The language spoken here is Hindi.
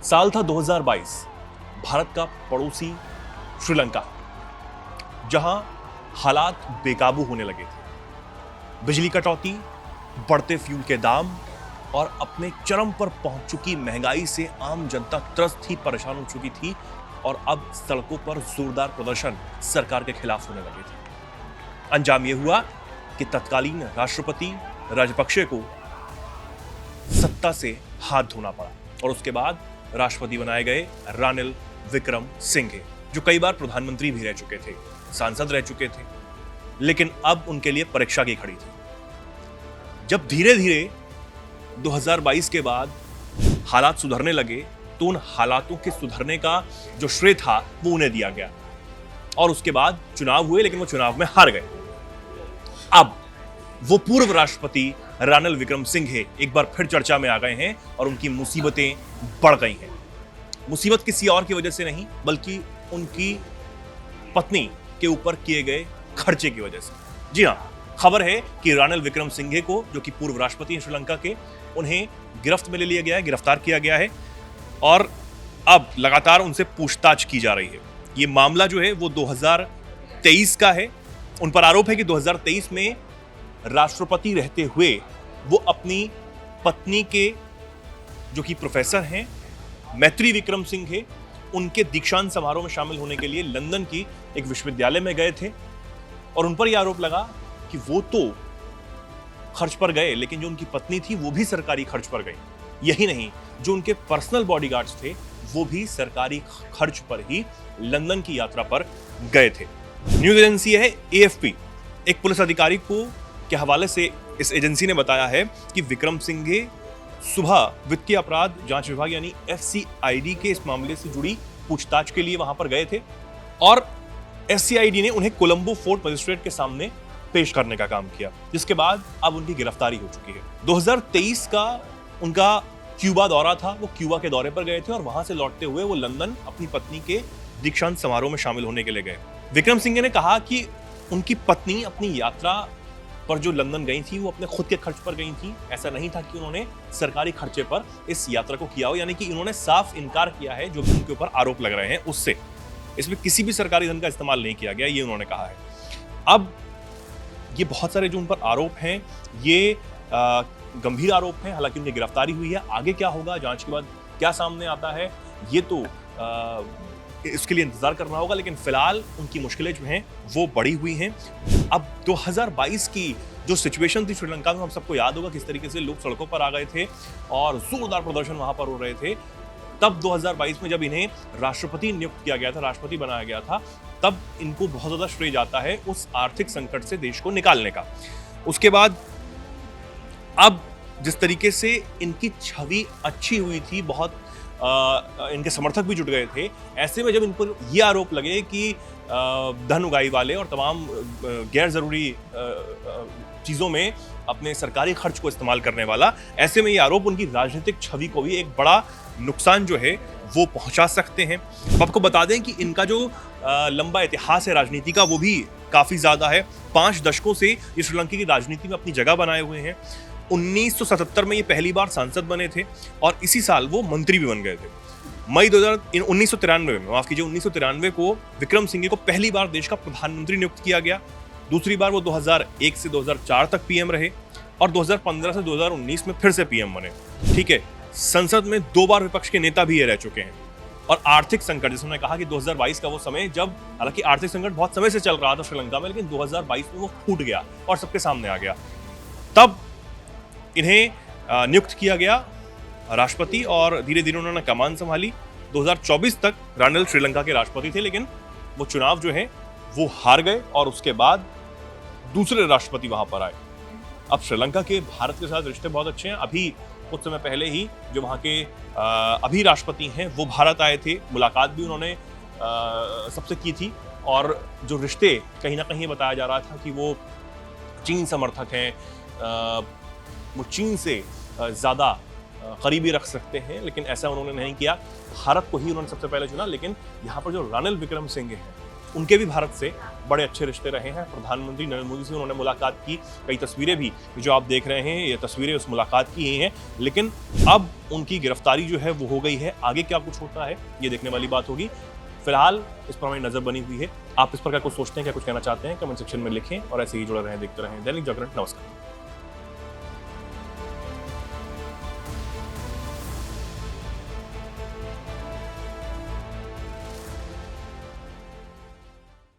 साल था 2022, भारत का पड़ोसी श्रीलंका, जहां हालात बेकाबू होने लगे थे। बिजली कटौती, बढ़ते फ्यूल के दाम और अपने चरम पर पहुंच चुकी महंगाई से आम जनता त्रस्त ही परेशान हो चुकी थी और अब सड़कों पर जोरदार प्रदर्शन सरकार के खिलाफ होने लगे थे। अंजाम यह हुआ कि तत्कालीन राष्ट्रपति राजपक्षे को सत्ता से हाथ धोना पड़ा और उसके बाद राष्ट्रपति बनाए गए रानिल विक्रमसिंघे, जो कई बार प्रधानमंत्री भी रह चुके थे, सांसद रह चुके थे, लेकिन अब उनके लिए परीक्षा की खड़ी थी। जब धीरे धीरे 2022 के बाद हालात सुधरने लगे तो उन हालातों के सुधरने का जो श्रेय था वो उन्हें दिया गया और उसके बाद चुनाव हुए, लेकिन वो चुनाव में हार गए। अब वो पूर्व राष्ट्रपति रानिल विक्रमसिंघे एक बार फिर चर्चा में आ गए हैं और उनकी मुसीबतें बढ़ गई हैं। मुसीबत किसी और की वजह से नहीं, बल्कि उनकी पत्नी के ऊपर किए गए खर्चे की वजह से। जी हाँ, खबर है कि रानिल विक्रमसिंघे को, जो कि पूर्व राष्ट्रपति हैं श्रीलंका के, उन्हें गिरफ्त में ले लिया गया है, गिरफ्तार किया गया है और अब लगातार उनसे पूछताछ की जा रही है। ये मामला जो है वो 2023 का है। उन पर आरोप है कि 2023 में राष्ट्रपति रहते हुए वो अपनी पत्नी के, जो कि प्रोफेसर हैं, मैत्री विक्रमसिंघे, उनके दीक्षांत समारोह में शामिल होने के लिए लंदन की एक विश्वविद्यालय में गए थे और उन पर यह आरोप लगा कि वो तो खर्च पर गए, लेकिन जो उनकी पत्नी थी वो भी सरकारी खर्च पर गई। यही नहीं, जो उनके पर्सनल बॉडीगार्ड्स थे वो भी सरकारी खर्च पर ही लंदन की यात्रा पर गए थे। न्यूज एजेंसी है AFP, एक पुलिस अधिकारी के हवाले से इस एजेंसी ने बताया है कि विक्रमसिंघे सुबह वित्तीय अपराध जांच विभाग यानी FCID के इस मामले से जुड़ी पूछताछ के लिए वहां पर गए थे और FCID ने उन्हें कोलंबो फोर्ट मजिस्ट्रेट के सामने पेश करने का काम किया, जिसके बाद अब उनकी गिरफ्तारी हो चुकी है। 2023 का उनका क्यूबा दौरा था, वो क्यूबा के दौरे पर गए थे और वहां से लौटते हुए वो लंदन अपनी पत्नी के दीक्षांत समारोह में शामिल होने के लिए गए। विक्रमसिंघे ने कहा कि उनकी पत्नी अपनी यात्रा पर जो लंदन गई थी वो अपने खुद के खर्च पर गई थी। ऐसा नहीं था कि उन्होंने सरकारी खर्चे पर इस यात्रा को किया हो, यानी कि इन्होंने साफ इनकार किया है जो भी उनके ऊपर आरोप लग रहे हैं उससे। इसमें किसी भी सरकारी धन का इस्तेमाल नहीं किया गया, ये उन्होंने कहा है। अब ये बहुत सारे जो उन पर आरोप हैं ये गंभीर आरोप हैं, हालांकि उनकी गिरफ्तारी हुई है। आगे क्या होगा, जांच के बाद क्या सामने आता है, ये तो इसके लिए इंतजार करना होगा, लेकिन फिलहाल उनकी मुश्किलें जो हैं वो बढ़ी हुई हैं। अब 2022 की जो सिचुएशन थी श्रीलंका में, हम सबको याद होगा किस तरीके से लोग सड़कों पर आ गए थे और जोरदार प्रदर्शन वहां पर हो रहे थे। तब 2022 में जब इन्हें राष्ट्रपति नियुक्त किया गया था, राष्ट्रपति बनाया गया था, तब इनको बहुत ज्यादा श्रेय जाता है उस आर्थिक संकट से देश को निकालने का। उसके बाद अब जिस तरीके से इनकी छवि अच्छी हुई थी, बहुत इनके समर्थक भी जुट गए थे, ऐसे में जब इन पर ये आरोप लगे कि धन उगाही वाले और तमाम गैर जरूरी चीज़ों में अपने सरकारी खर्च को इस्तेमाल करने वाला, ऐसे में ये आरोप उनकी राजनीतिक छवि को भी एक बड़ा नुकसान जो है वो पहुंचा सकते हैं। आपको बता दें कि इनका जो लंबा इतिहास है राजनीति का वो भी काफ़ी ज़्यादा है। 5 दशकों से ये श्रीलंका की राजनीति में अपनी जगह बनाए हुए हैं। 1977 में ये पहली बार सांसद बने थे और इसी साल वो मंत्री भी बन गए थे। मई 1993 में, माफ कीजिए 1993 को विक्रमसिंघे को पहली बार देश का प्रधानमंत्री नियुक्त किया गया। दूसरी बार वो 2001 से 2004 तक PM रहे और 2015 से 2019 में फिर से PM बने। ठीक है, संसद में 2 बार विपक्ष के नेता भी ये रह चुके हैं। और आर्थिक संकट, जैसे उन्होंने कहा कि 2022 का वो समय जब, हालांकि आर्थिक संकट बहुत समय से चल रहा था श्रीलंका में, लेकिन 2022 में वो फूट गया और सबके सामने आ गया। तब इन्हें नियुक्त किया गया राष्ट्रपति और धीरे धीरे उन्होंने कमान संभाली। 2024 तक रानिल श्रीलंका के राष्ट्रपति थे, लेकिन वो चुनाव जो है वो हार गए और उसके बाद दूसरे राष्ट्रपति वहां पर आए। अब श्रीलंका के भारत के साथ रिश्ते बहुत अच्छे हैं। अभी कुछ समय पहले ही जो वहाँ के अभी राष्ट्रपति हैं वो भारत आए थे, मुलाकात भी उन्होंने सबसे की थी और जो रिश्ते कहीं ना कहीं बताया जा रहा था कि वो चीन समर्थक हैं, वो चीन से ज़्यादा करीबी रख सकते हैं, लेकिन ऐसा उन्होंने नहीं किया। भारत को ही उन्होंने सबसे पहले चुना। लेकिन यहाँ पर जो रानिल विक्रमसिंघे हैं उनके भी भारत से बड़े अच्छे रिश्ते रहे हैं। प्रधानमंत्री नरेंद्र मोदी से उन्होंने मुलाकात की, कई तस्वीरें भी जो आप देख रहे हैं ये तस्वीरें उस मुलाकात की ही हैं। लेकिन अब उनकी गिरफ्तारी जो है वो हो गई है, आगे क्या कुछ होता है ये देखने वाली बात होगी। फिलहाल इस पर हमारी नजर बनी हुई है। आप इस पर क्या कुछ सोचते हैं, क्या कुछ कहना चाहते हैं, कमेंट सेक्शन में लिखें और ऐसे ही जुड़े रहें, देखते रहें दैनिक जागरण। नमस्कार।